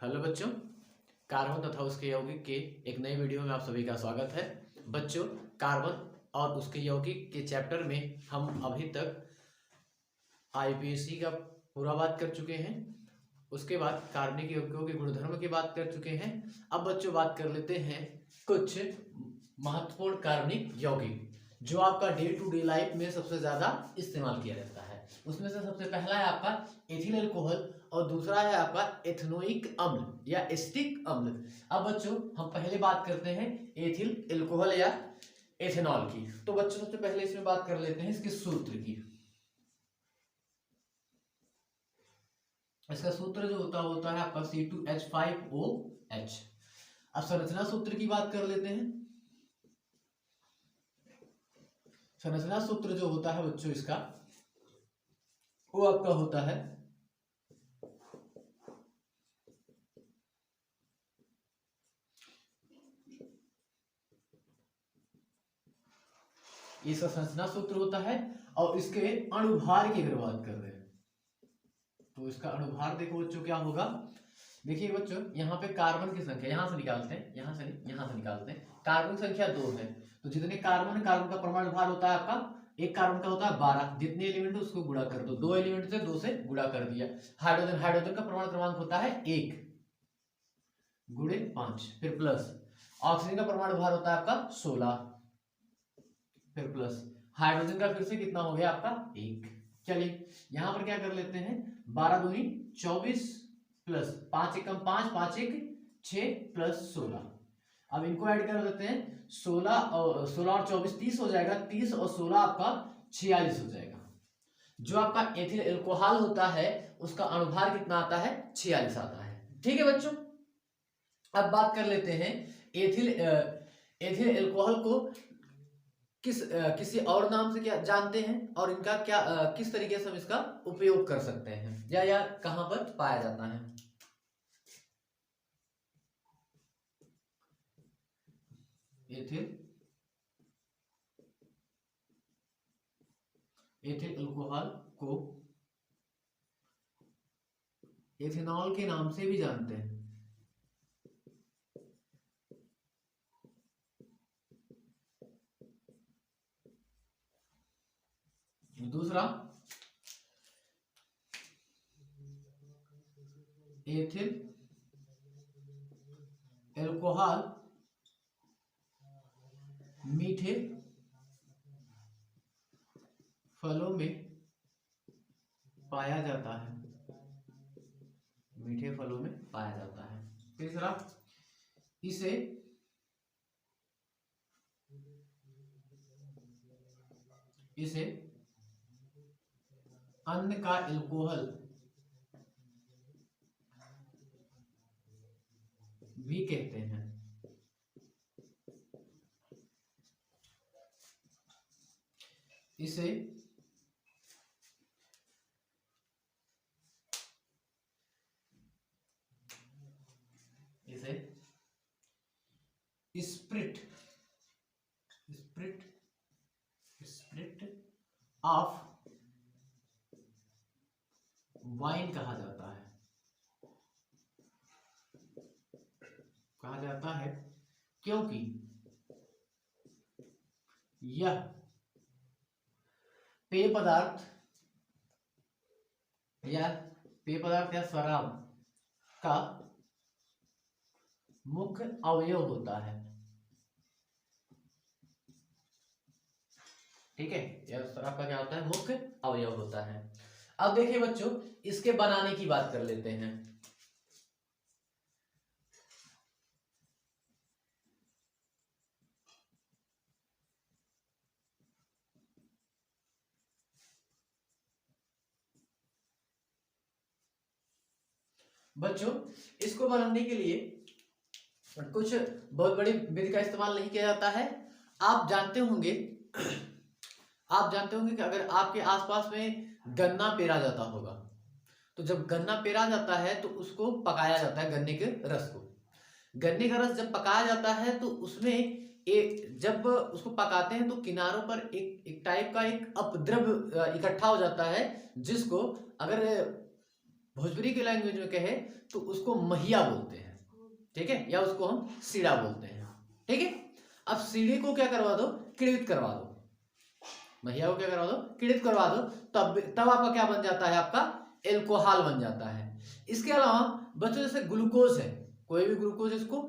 Hello बच्चों, carbon तथा उसके यौगिक के एक नए वीडियो में आप सभी का स्वागत है। बच्चों, कार्बन और उसके यौगिक के चैप्टर में हम अभी तक आईपीएसी का पूरा बात कर चुके हैं। उसके बाद कार्बनिक यौगिकों के गुणधर्म की बात कर चुके हैं। अब बच्चों बात कर लेते हैं कुछ महत्वपूर्ण कार्बनिक यौगिक जो आपका डे टू डे लाइफ में सबसे ज्यादा इस्तेमाल किया जाता है। उसमें से सबसे पहला है आपका एथिल अल्कोहल और दूसरा है आपका एथनोइक अम्ल या एस्टिक अम्ल। अब बच्चों हम पहले बात करते हैं एथिल अल्कोहल या एथेनॉल की। तो बच्चों सबसे पहले इसमें बात कर लेते हैं इसके सूत्र की। इसका सूत्र जो होता है आपका C2H5OH। अब संरचना सूत्र की बात कर लेते हैं। संरचना सूत्र जो होता है बच्चों इसका वो आपका होता है इसका संरचना सूत्र होता है और इसके अणुभार की अगर बात कर रहे हैं तो इसका अणुभार देखो बच्चों क्या होगा। देखिए बच्चों यहाँ पे कार्बन की संख्या यहां से निकालते हैं, यहां से नहीं यहां से निकालते हैं। कार्बन संख्या 2 है तो जितने कार्बन का परमाणु भार होता है आपका, एक कार्बन का होता है 12। जितने एलिमेंट उसको गुणा कर दो, 2 एलिमेंट से 2 से गुणा कर दिया। हाइड्रोजन का परमाणु क्रमांक होता है 1 गुणे 5, फिर प्लस ऑक्सीजन का परमाणु भार होता है आपका 16, फिर प्लस हाइड्रोजन का फिर से कितना हो गया आपका 1। चलिए यहां पर क्या कर लेते हैं, 12 दूनी 24 प्लस 5 एकम 5, 5 एक 6 प्लस 16। अब इनको ऐड कर देते हैं, 16 और 24 30 हो जाएगा, 30 और 16 आपका 46 हो जाएगा। जो आपका एथिल अल्कोहल होता है उसका अणुभार कितना आता है, 46 आता है। ठीक है बच्चों, अब बात कर लेते हैं एथिल अल्कोहल को किसी और नाम से क्या जानते हैं और इनका क्या किस तरीके से हम इसका उपयोग कर सकते हैं या कहां पर पाया जाता है। एथिल अल्कोहल को एथेनॉल के नाम से भी जानते हैं। दूसरा एथिल अल्कोहल मीठे फलों में पाया जाता है, मीठे फलों में पाया जाता है। तीसरा इसे अन्न का अल्कोहल भी कहते हैं। इसे स्प्रिट ऑफ वाइन कहा जाता है क्योंकि यह पेय पदार्थ या शराब का मुख्य अवयव होता है। ठीक है, यह शराब का क्या होता है, मुख्य अवयव होता है। अब देखिए बच्चों इसके बनाने की बात कर लेते हैं। बच्चों इसको बनाने के लिए कुछ बहुत बड़ी विधि का इस्तेमाल नहीं किया जाता है। आप जानते होंगे कि अगर आपके आसपास में गन्ना पेरा जाता होगा तो जब गन्ना पेरा जाता है तो उसको पकाया जाता है, गन्ने के रस को। गन्ने का रस जब पकाया जाता है तो उसमें जब उसको पकाते हैं तो किनारों पर एक टाइप का एक अपद्रव इकट्ठा हो जाता है, जिसको अगर भोजपुरी की लैंग्वेज में कहे तो उसको महिया बोलते हैं, ठीक है, या उसको हम सीड़ा बोलते हैं, ठीक है। अब सीढ़ी को क्या करवा दो, किणवित करवा दो, महिया को क्या करवा दो, किणवित करवा दो, तब आपका क्या बन जाता है, आपका एल्कोहल बन जाता है। इसके अलावा बच्चों जैसे ग्लूकोज है, कोई भी ग्लूकोज, इसको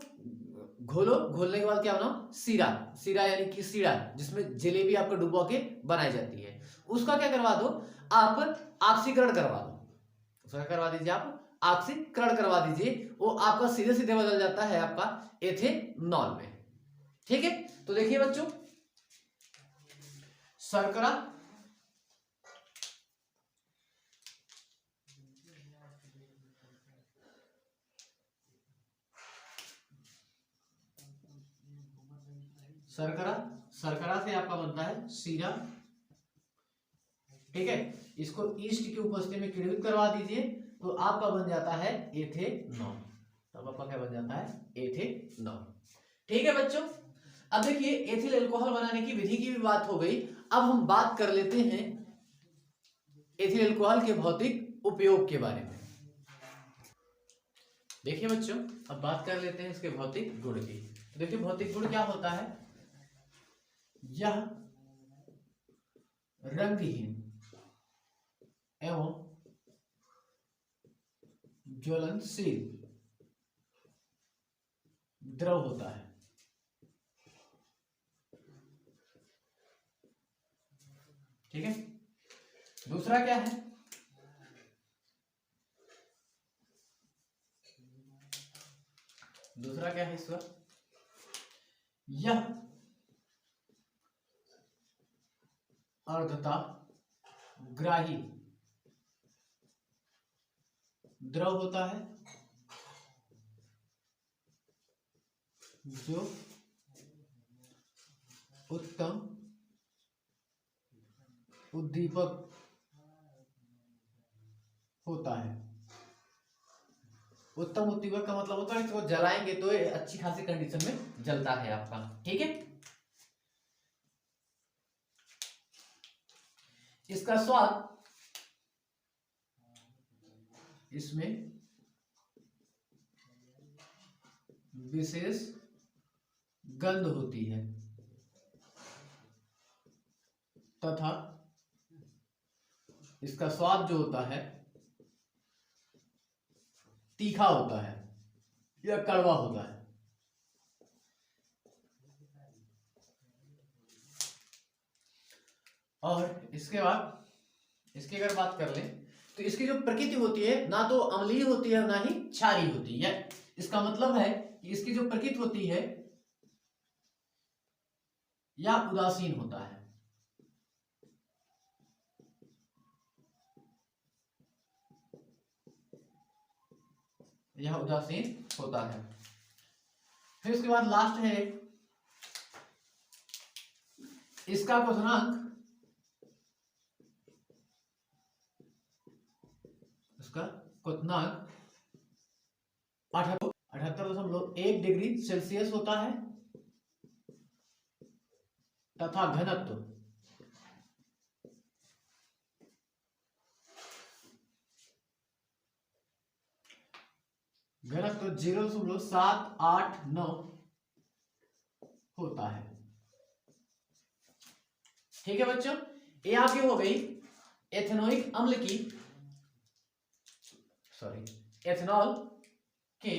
घोलो, घोलने के बाद क्या बनाओ, सीरा, सीरा यानी कि सीरा जिसमें जलेबी आपका डुबो के बनाई जाती है, उसका क्या करवा दो, आप ऑक्सीकरण करवा दो, उसका करवा दीजिए, आप ऑक्सीकरण करवा दीजिए, वो आपका सीधे सीधे बदल जाता है आपका एथेनॉल में, ठीक है। तो देखिए बच्चों, शर्करा, शर्करा, शर्करा से आपका बनता है सीरा, ठीक है। इसको ईस्ट की उपस्थिति में किण्वित करवा दीजिए तो आपका बन जाता है एथेनॉल, तब आपका क्या बन जाता है, एथेनॉल, ठीक है बच्चों। अब देखिए एथिल अल्कोहल बनाने की विधि की भी बात हो गई, अब हम बात कर लेते हैं एथिल अल्कोहल के भौतिक उपयोग के बारे में। देखिए बच्चों, अब बात कर लेते हैं इसके भौतिक गुण की। देखिए भौतिक गुण क्या होता है, यह रंगहीन एवं ज्वलनशील द्रव होता है, ठीक है। दूसरा क्या है, दूसरा क्या है इसका, यह अर्धता ग्राही द्रव होता है जो उत्तम उद्दीपक होता है। उत्तम उद्दीपक का मतलब होता है इसको जलाएंगे तो ये अच्छी खासी कंडीशन में जलता है आपका, ठीक है। इसका स्वाद, इसमें विशेष गंध होती है तथा इसका स्वाद जो होता है तीखा होता है या कड़वा होता है। और इसके बाद इसकी अगर बात कर लें तो इसकी जो प्रकृति होती है ना तो अम्लीय होती है ना ही क्षारीय होती है। इसका मतलब है कि इसकी जो प्रकृति होती है या उदासीन होता है, यह उदासीन होता है। फिर उसके बाद लास्ट है इसका क्वथनांक, इसका क्वथनांक 78.1 डिग्री सेल्सियस होता है तथा घनत्व 0.789 होता है, ठीक है बच्चों। ये आपकी हो गई एथेनोइक अम्ल की, एथेनॉल के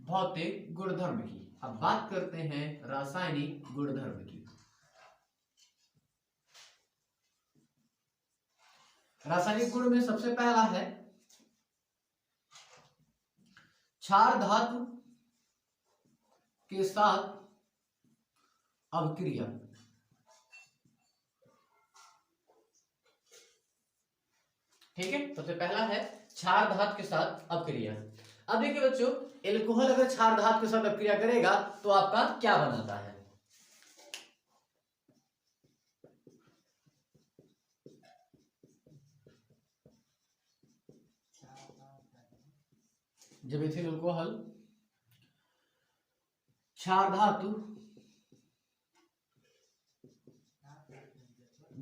भौतिक गुणधर्म की। अब बात करते हैं रासायनिक गुणधर्म की। रासायनिक गुण में सबसे पहला है क्षार धातु के साथ अभिक्रिया। ठीक है, सबसे पहला है क्षार धातु के साथ अभिक्रिया। अब देखिए बच्चों, एल्कोहल अगर क्षार धातु के साथ अभिक्रिया करेगा तो आपका क्या बनाता है, जब इथिल अल्कोहल क्षार धातु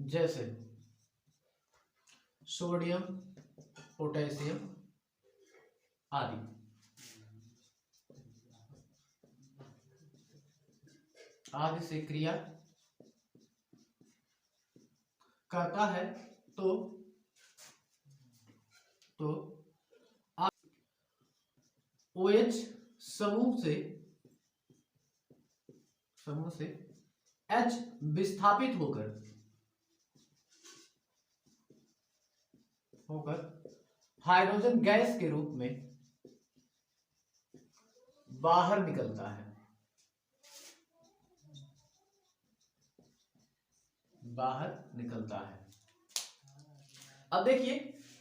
जैसे सोडियम, पोटेशियम आदि। आदि से क्रिया करता है तो OH समूह से H विस्थापित होकर हाइड्रोजन गैस के रूप में बाहर निकलता है। अब देखिए,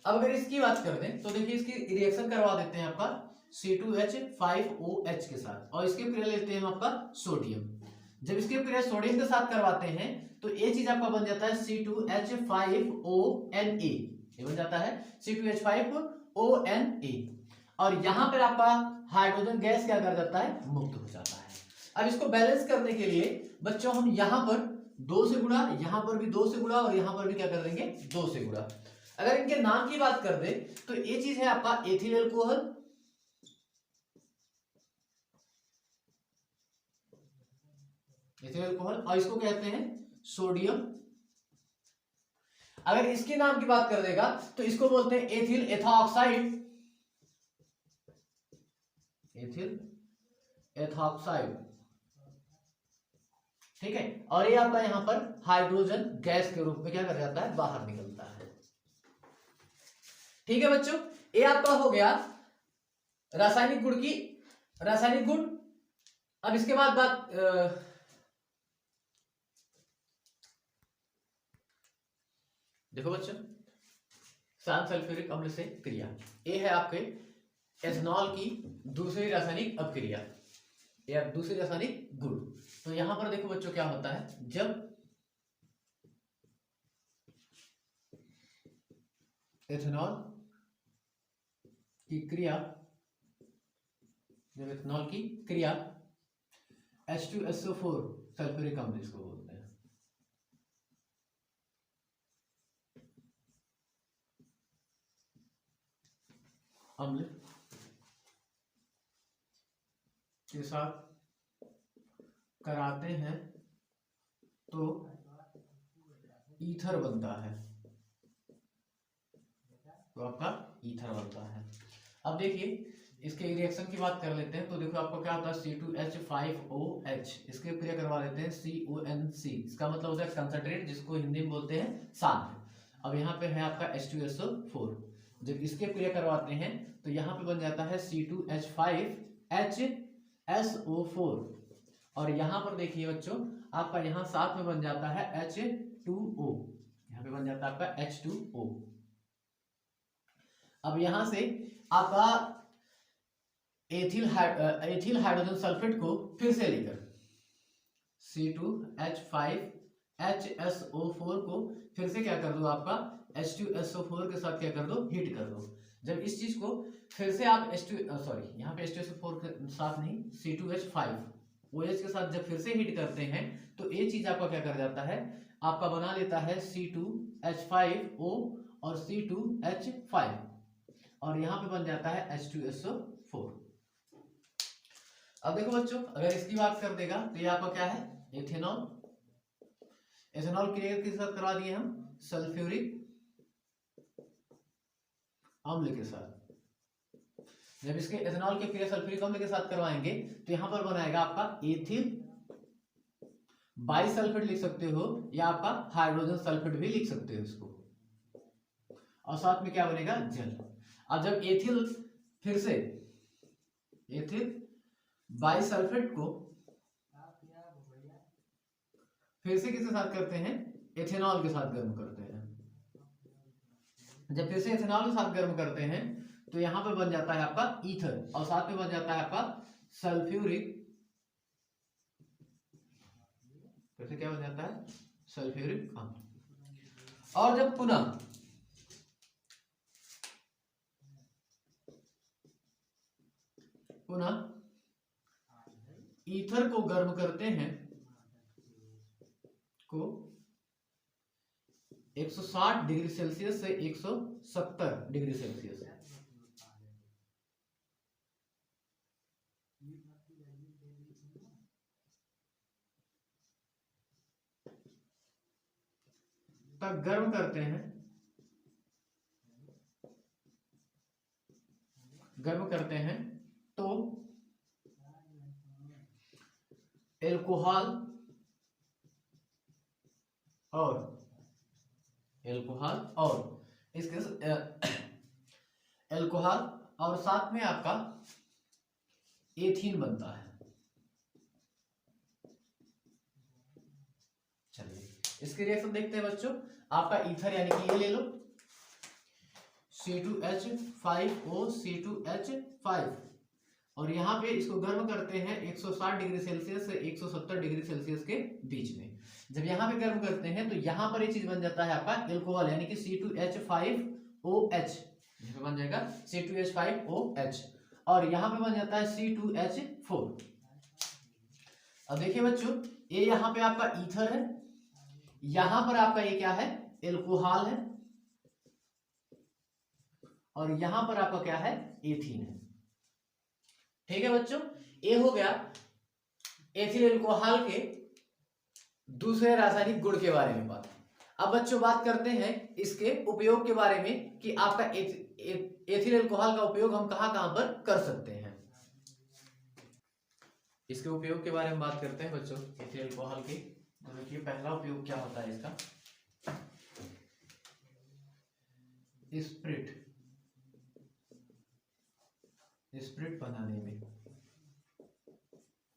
अब अगर इसकी बात कर दें तो देखिए इसकी रिएक्शन करवा देते हैं आपका C2H5OH के साथ, और इसके क्रिया लेते हैं हम आपका सोडियम। जब इसके क्रिया सोडियम के साथ करवाते हैं तो ये चीज आपका बन जाता है C2H5ONA, ये बन जाता है C2H5ONA, और यहां पर आपका हाइड्रोजन गैस क्या कर जाता है, मुक्त हो जाता है। अब इसको बैलेंस करने के लिए बच्चों हम यहां पर 2 से गुणा, यहां पर भी 2 से गुणा, और यहां पर भी क्या कर देंगे 2 से गुणा। अगर इनके नाम की बात कर दे तो ये चीज है आपका एथिल अल्कोहल, और इसको कहते हैं सोडियम। अगर इसके नाम की बात कर देगा तो इसको बोलते हैं एथिल एथॉक्साइड, ठीक है। और ये आपका यहां पर हाइड्रोजन गैस के रूप में क्या कर जाता है, बाहर निकलता है। ठीक है बच्चों, ये आपका हो गया रासायनिक गुण। अब इसके बाद देखो बच्चों, शांत सल्फ्यूरिक अम्ल से क्रिया, ये है आपके एथेनॉल की दूसरी रासायनिक अपक्रिया या दूसरी रासायनिक गुण। तो यहां पर देखो बच्चों क्या होता है, जब एथेनॉल की क्रिया H2SO4 सल्फ्यूरिक अम्ल इसको बोलते हैं, अम्ल के साथ कराते हैं तो ईथर बनता है, तो आपका ईथर बनता है। अब देखिए इसके रिएक्शन की बात कर लेते हैं तो देखो आपको क्या होता है C2H5OH, इसके क्रिया करवा देते हैं CONC, इसका मतलब होता है कंसंट्रेट, जिसको हिंदी में बोलते हैं शांत। अब यहाँ पे है आपका H2SO4, जब इसके क्रिया करवाते हैं तो यहाँ पे बन जाता है C2H5HSO4, और यहाँ पर देखिए बच्चों आपका यहाँ साथ में बन जाता है H2O, यहाँ पे बन जाता है आपका H2O। अब यहां से आपका एथिल हाइड्रोजन सल्फेट को फिर से लेकर C2H5HSO4 को फिर से क्या कर दो, आपका H2SO4 के साथ क्या कर दो, हीट कर दो। जब इस चीज को फिर से आप यहाँ पे H2SO4 के साथ नहीं, C2H5OH के साथ जब फिर से हीट करते हैं तो ये चीज आपका क्या कर जाता है, आपका बना लेता है C2H5O और C2H5, और यहां पे बन जाता है H2SO4। अब देखो बच्चों, अगर इसकी बात कर देगा तो ये आपका क्या है, एथेनॉल क्रिया के साथ करवा दिए हम सल्फ्यूरिक अम्ल के साथ। जब इसके एथेनॉल की क्रिया सल्फ्यूरिक अम्ल के साथ करवाएंगे तो यहां पर बनाएगा आपका एथिल बाइसल्फेट लिख सकते हो, या आपका हाइड्रोजन सल्फेट भी लिख सकते हो इसको, और साथ में क्या बनेगा, जल। अब जब एथिल फिर से एथिल बाइसल्फेट को फिर से किसके साथ करते हैं, एथेनॉल के साथ गर्म करते हैं। जब फिर से एथेनॉल के साथ गर्म करते हैं तो यहां पर बन जाता है आपका ईथर, और साथ में बन जाता है आपका सल्फ्यूरिक, फिर से क्या बन जाता है, सल्फ्यूरिक अम्ल। और जब पुनः ईथर को गर्म करते हैं, को 160 डिग्री सेल्सियस से 170 डिग्री सेल्सियस तक गर्म करते हैं, गर्म करते हैं तो एल्कोहल और इसके एल्कोहल और साथ में आपका एथीन बनता है। चलिए इसके रिएक्शन देखते हैं बच्चों। आपका ईथर यानी कि ये ले लो C2H5O C2H5 और यहाँ पे इसको गर्म करते हैं 160 डिग्री सेल्सियस से 170 डिग्री सेल्सियस के बीच में। जब यहाँ पे गर्म करते हैं तो यहाँ पर ये चीज बन जाता है आपका एल्कोहल यानी कि C2H5OH, यहाँ पे बन जाएगा C2H5OH और यहाँ पे बन जाता है C2H4। अब देखिए बच्चों ये यहाँ पे आपका ईथर है, यहाँ पर आपका ये क्या है एल्कोहल है और यहाँ पर आपका क्या है एथीन है। ठीक है बच्चों, ये हो गया एथिल एल्कोहल के दूसरे रासायनिक गुण के बारे में बात। अब बच्चों बात करते हैं इसके उपयोग के बारे में कि आपका एथिल एल्कोहल का उपयोग हम कहां कहां पर कर सकते हैं। इसके उपयोग के बारे में बात करते हैं बच्चों एथिल एल्कोहल के। तो देखिए पहला उपयोग क्या होता है इसका, स्प्रिट बनाने में,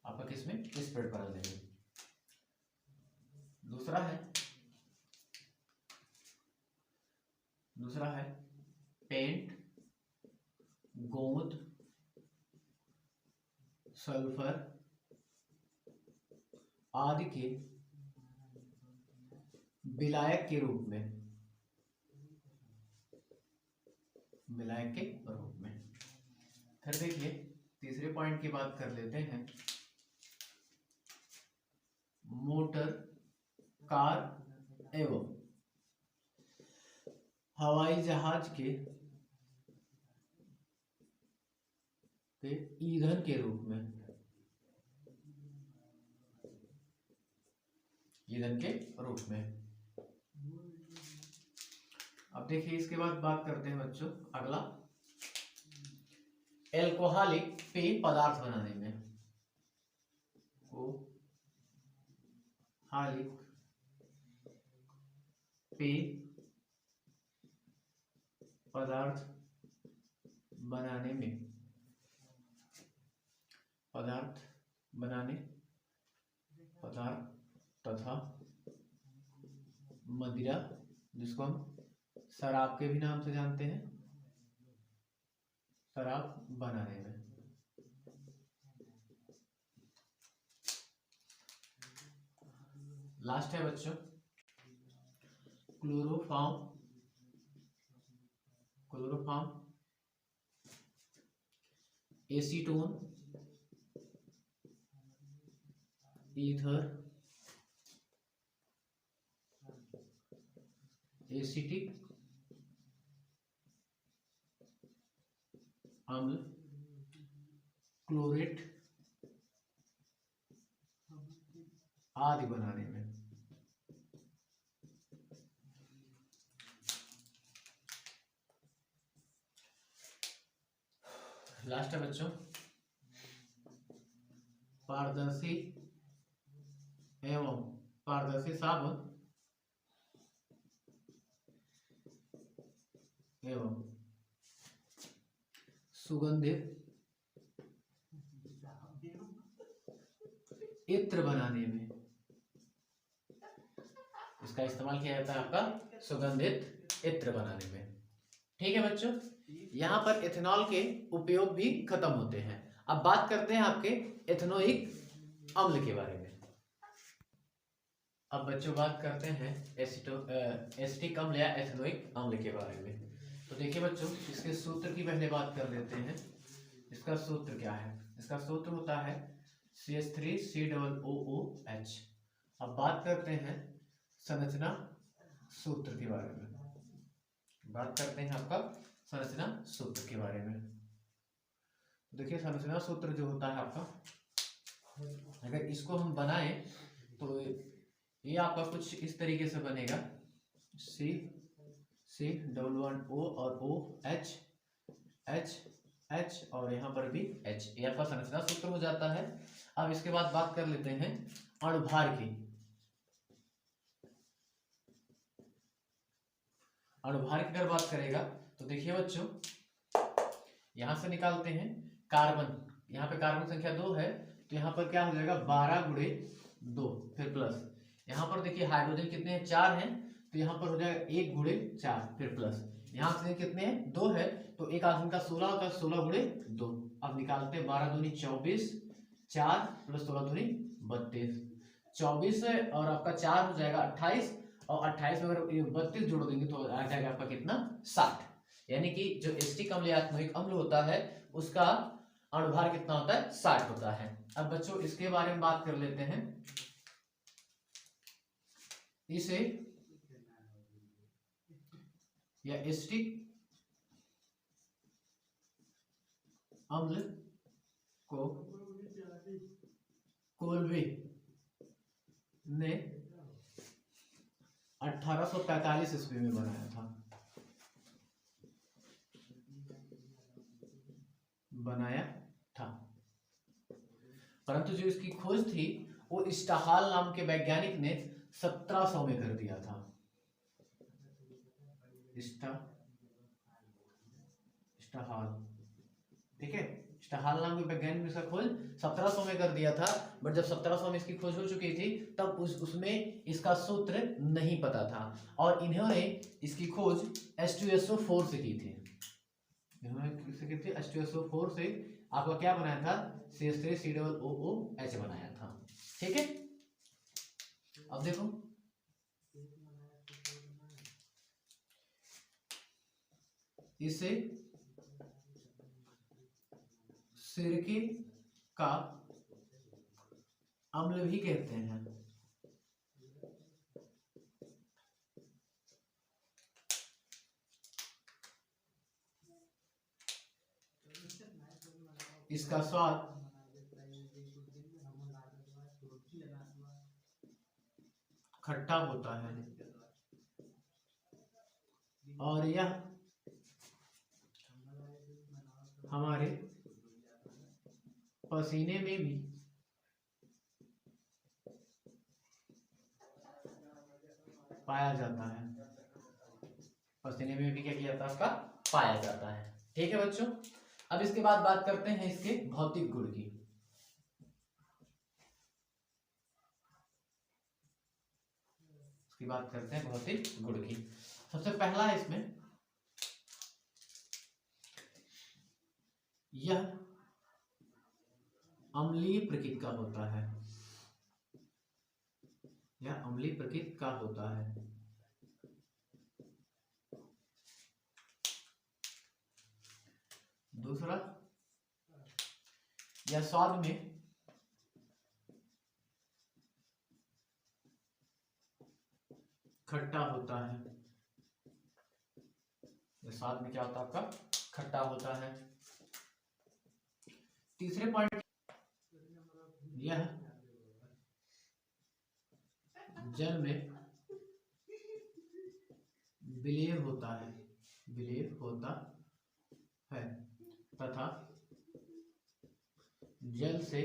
आपका किसमें स्प्रिट बनाने में। दूसरा है पेंट, गोंद, सल्फर आदि के विलायक के रूप में, फिर देखिए तीसरे पॉइंट की बात कर लेते हैं, मोटर, कार एवं हवाई जहाज के ईंधन के रूप में, अब देखिए इसके बाद बात करते हैं बच्चों अगला एल्कोहलिक पेय पदार्थ बनाने में। एल्कोहलिक पेय पदार्थ बनाने में, पदार्थ तथा मदिरा जिसको हम शराब के भी नाम से जानते हैं, शराब बनाने में। लास्ट है बच्चों क्लोरोफॉर्म, एसीटोन, ईथर, एसिटिक अम्ल, क्लोरेट आदि बनाने में। लास्ट है बच्चों पारदर्शी एवं पारदर्शी साबुन एवं सुगंधित इत्र बनाने में। इसका इस्तेमाल किया जाता है आपका सुगंधित इत्र बनाने में। ठीक है बच्चों, यहाँ पर एथेनॉल के उपयोग भी खत्म होते हैं। अब बात करते हैं आपके एथेनोइक अम्ल के बारे में। अब बच्चों बात करते हैं एसिटिक अम्ल या एथेनोइक अम्ल के बारे में। तो देखिए बच्चों इसके सूत्र की पहले बात कर लेते हैं। इसका सूत्र क्या है? इसका सूत्र होता है CH3COOH। अब बात करते हैं संरचना सूत्र के बारे में। बात करते हैं आपका संरचना सूत्र के बारे में। देखिए संरचना सूत्र जो होता है आपका अगर इसको हम बनाए तो ये आपका कुछ इस तरीके से बनेगा, C डबल बॉन्ड O और OH H और यहाँ पर भी H, ये आपका संरचना सूत्र हो जाता है। अब इसके बाद बात कर लेते हैं अणुभार की। अणुभार की अगर बात करेगा तो देखिए बच्चों, यहां से निकालते हैं कार्बन, यहाँ पे कार्बन संख्या 2 है तो यहाँ पर क्या हो जाएगा 12 गुणे 2 फिर प्लस, यहाँ पर देखिए हाइड्रोजन कितने हैं 4 हैं तो यहाँ पर हो जाएगा 1 गुणे 4 फिर प्लस, यहाँ से कितने हैं 2 है तो एक आदमी का 16 होता है, 16 गुणे 2। अब निकालते हैं 12 दूनी 24, 4 प्लस 16 दूनी 32, 24 है और आपका 4 हो जाएगा 28 और 28 में अगर 32 जोड़ देंगे तो आ जाएगा आपका कितना 60। यानी कि जो एसिटिक अम्ल या आत्मयिक अम्ल होता है उसका अणुभार कितना होता है 60 होता है। अब बच्चों इसके बारे में बात कर लेते हैं। इसे या एसिटिक अम्ल को कोल्बे ने 1845 ईस्वी में बनाया था, परंतु जो इसकी खोज थी वो स्टाहाल नाम के वैज्ञानिक ने 1700 में कर दिया था। स्टाहाल, ठीक है, स्टाहाल नाम के वैज्ञानिक ने इसका खोज 1700 में कर दिया था, बट जब 1700 में इसकी खोज हो चुकी थी तब उसमें इसका सूत्र नहीं पता था और इन्होंने इसकी खोज H2SO4 से की थी। H2SO4 से आपका क्या बनाया था CH3COOH बनाया था, ठीक है। अब देखो इसे सिरके का अम्ल भी कहते हैं। इसका स्वाद खट्टा होता है और यह हमारे पसीने में भी पाया जाता है, पसीने में भी क्या किया जाता है उसका पाया जाता है, ठीक है बच्चों। अब इसके बाद बात करते हैं इसके भौतिक गुण की। इसकी बात करते हैं भौतिक गुण की। सबसे पहला है इसमें यह अम्लीय प्रकृति का होता है, यह अम्लीय प्रकृति का होता है। दूसरा, यह स्वाद में खट्टा होता है, यह स्वाद में क्या होता है आपका खट्टा होता है। तीसरे पॉइंट, यह जल में विलेय होता है, विलेय होता है तथा जल से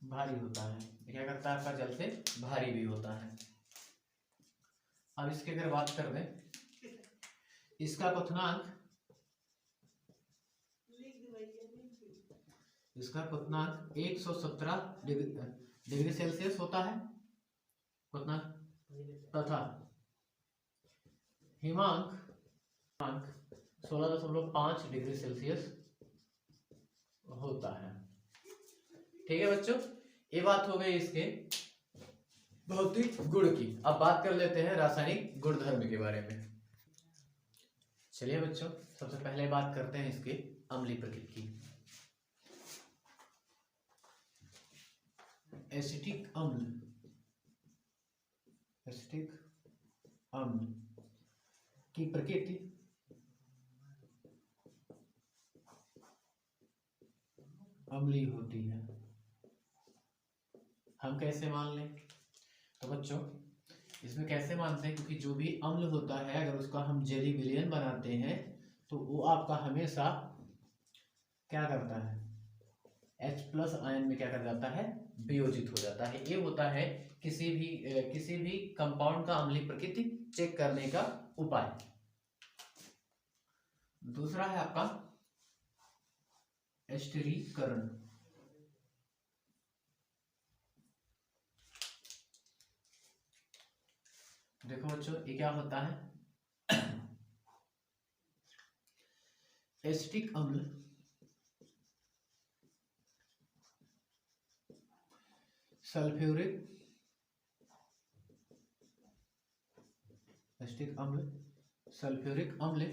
भारी होता है, क्या करता है आपका जल से भारी भी होता है। अब इसकी अगर बात कर दें, इसका क्वथनांक 117 डिग्री सेल्सियस होता है क्वथनांक, तथा हिमांक 16.5 डिग्री सेल्सियस होता है, ठीक है बच्चों। ये बात हो गई इसके भौतिक गुण की। अब बात कर लेते हैं रासायनिक गुणधर्म के बारे में। चलिए बच्चों, सबसे पहले बात करते हैं इसके अम्लीय प्रकृति की। एसिटिक अम्ल की प्रकृति अम्लीय होती है। हम कैसे मान लें? तो बच्चों इसमें कैसे मानते हैं, क्योंकि जो भी अम्ल होता है अगर उसका हम जेली विलयन बनाते हैं तो वो आपका हमेशा क्या करता है, H+ आयन में क्या कर जाता है, वियोजित हो जाता है। ये होता है किसी भी कंपाउंड का अम्लीय प्रकृति चेक करने का उपाय। दूसरा है आपका एस्टरीकरण। देखो बच्चों ये क्या होता है, एसिटिक अम्ल सल्फ्यूरिक एसिटिक अम्ल सल्फ्यूरिक अम्ल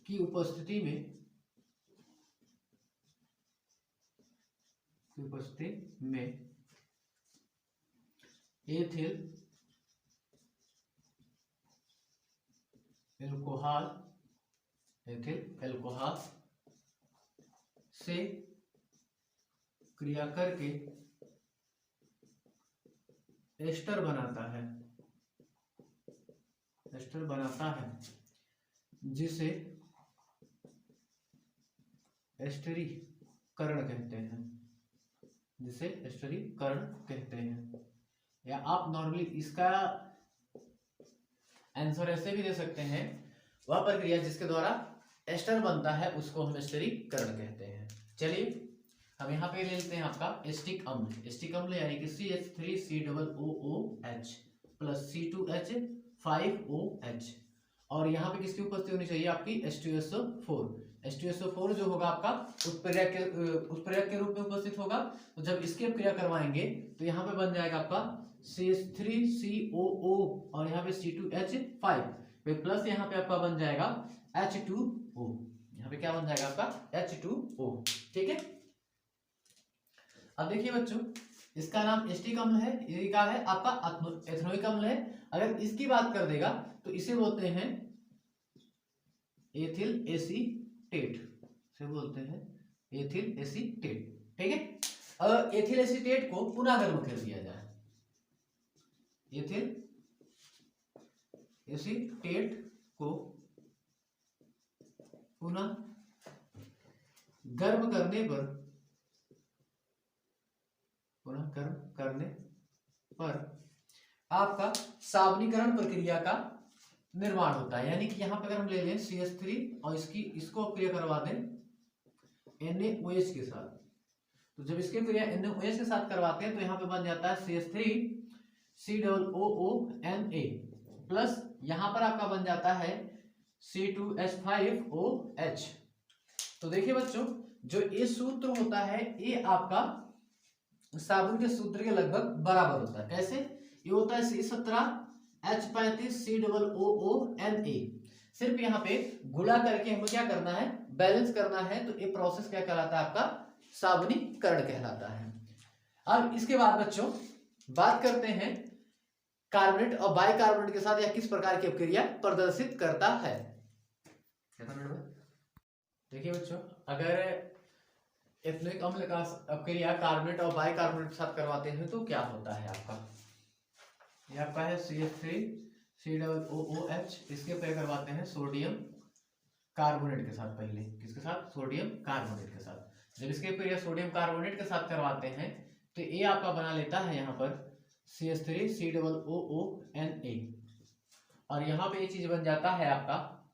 की उपस्थिति में एथिल एल्कोहल से क्रिया करके एस्टर बनाता है जिसे एस्टरीकरण कहते हैं। या आप नॉर्मली इसका आंसर ऐसे भी दे सकते हैं, वह प्रक्रिया जिसके द्वारा एस्टर बनता है उसको हम एस्टरीकरण कहते हैं। चलिए हम यहाँ पे ले लेते हैं आपका एस्टिक अम्ल यानी कि CH3COOH प्लस C2H5OH, और यहाँ पे किसकी उपस्थिति होनी चाहिए आपकी H2SO4 जो होगा आपका उत्प्रेरक के रूप में उपस्थित होगा। तो जब इसकी क्रिया करवाएंगे तो यहाँ पे बन जाएगा आपका CH3COO और यहाँ पे C2H5 प्लस यहाँ पे आपका बन जाएगा H2O। यहाँ पे क्या बन जाएगा आपका H2O। ठीक है, अब देखिए बच्चों इसका नाम एस्टिक अम्ल है, ये क्या है आपका एथनोइक अम्ल है। अगर इसकी बात कर देगा तो इसे बोलते हैं एथिल एसीटेट, ठीक है। अगर एथिल एसीटेट को पुनः गर्म कर दिया जाए, एथिल एसीटेट को पुनः गर्म करने पर आपका सावनीकरण प्रक्रिया का निर्माण होता है। यानी कि यहाँ पे अगर हम ले लें CH3 और इसको क्रिया करवा दें NaOH के साथ, तो जब इसकी क्रिया NaOH के साथ करवाते हैं तो यहाँ पे बन जाता है CH3COONA प्लस यहाँ पर आपका बन जाता है C2H5OH। तो देखिए बच्चों जो ये सूत्र होता है ये आपका साबुन के सूत्र के लगभग बराबर होता है। कैसे? ये होता है C17H35COONA। सिर्फ यहाँ पे गुणा करके हमें क्या करना है, बैलेंस करना है। तो ये प्रोसेस क्या कहलाता है आपका साबुनीकरण कहलाता है। अब इसके बाद बच्चों बात करते हैं कार्बोनेट और बाइकार्बोनेट के साथ यह किस प्रकार की अपक्रिया प्रदर्शित करता है। देखिए बच्चों अगर एथनोइक अम्ल का अपक्रिया कार्बोनेट और बाइकार्बोनेट के साथ करवाते हैं तो क्या होता है आपका, ये आपका है CH3COOH, इसके प्रयोग करवाते हैं सोडियम कार्बोनेट के साथ। पहले किसके साथ? सोडियम कार्बोनेट के साथ। जब इसके प्रयोग सोडियम कार्बोनेट के साथ करवाते हैं तो ये आपका बना लेता है यहाँ पर CH3COONA, और यहाँ पे ये चीज बन जाता है आपका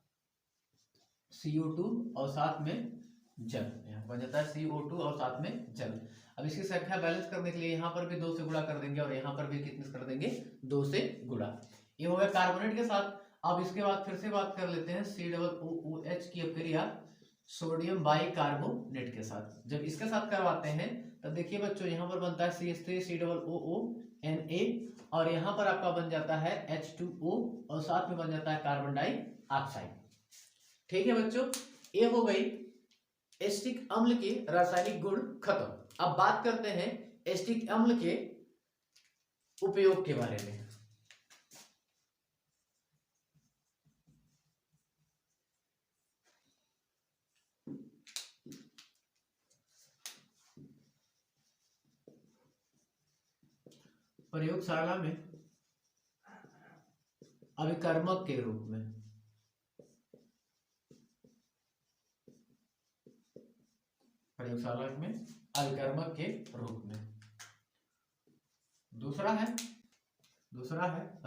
CO2 और साथ में जल, यहाँ बन जाता है CO2 और साथ में जल। अब इसकी संख्या बैलेंस करने के लिए यहाँ पर भी 2 से गुणा कर देंगे और यहाँ पर भी कितने कर देंगे, 2 से गुणा। ये हो गया कार्बोनेट के साथ। अब इसके बाद फिर से बात कर लेते हैं COOH की अपक्रिया सोडियम बाइकार्बोनेट के साथ। जब इसके साथ करवाते हैं तब देखिए बच्चों यहाँ पर बनता है CH3COONA और यहाँ पर आपका बन जाता है H2O और साथ में बन जाता है कार्बन डाइऑक्साइड। ठीक है बच्चों, ये हो गई एस्टिक अम्ल के रासायनिक गुण खत्म। अब बात करते हैं एस्टिक अम्ल के उपयोग के बारे में। प्रयोगशाला में अभिकर्मक के रूप में, प्रयोगशाला में अभिकर्मक के रूप में। दूसरा है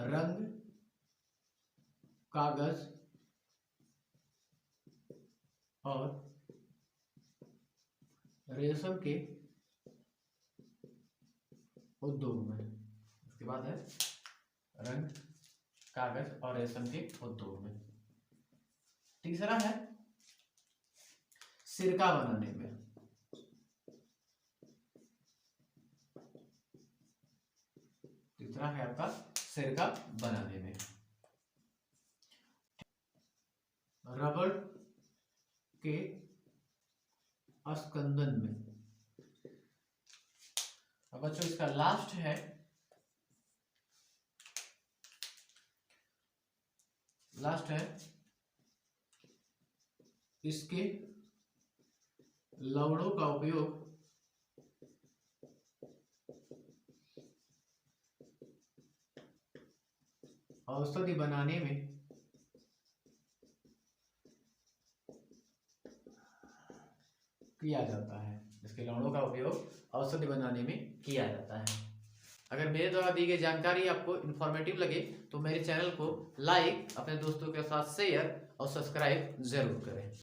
रंग, कागज और रेशम के उद्योग में। उसके बाद है रंग, कागज और रेशम के उद्योग में। तीसरा है सिरका बनाने में। तीसरा है आपका सिरका बनाने में। रबड़ के अस्कंदन में। अब बच्चों इसका लास्ट है इसके लवड़ों का उपयोग औषधि बनाने में किया जाता है। इसके लवणों का उपयोग औषधि बनाने में किया जाता है। अगर मेरे द्वारा दी गई जानकारी आपको इन्फॉर्मेटिव लगे तो मेरे चैनल को लाइक, अपने दोस्तों के साथ शेयर और सब्सक्राइब जरूर करें।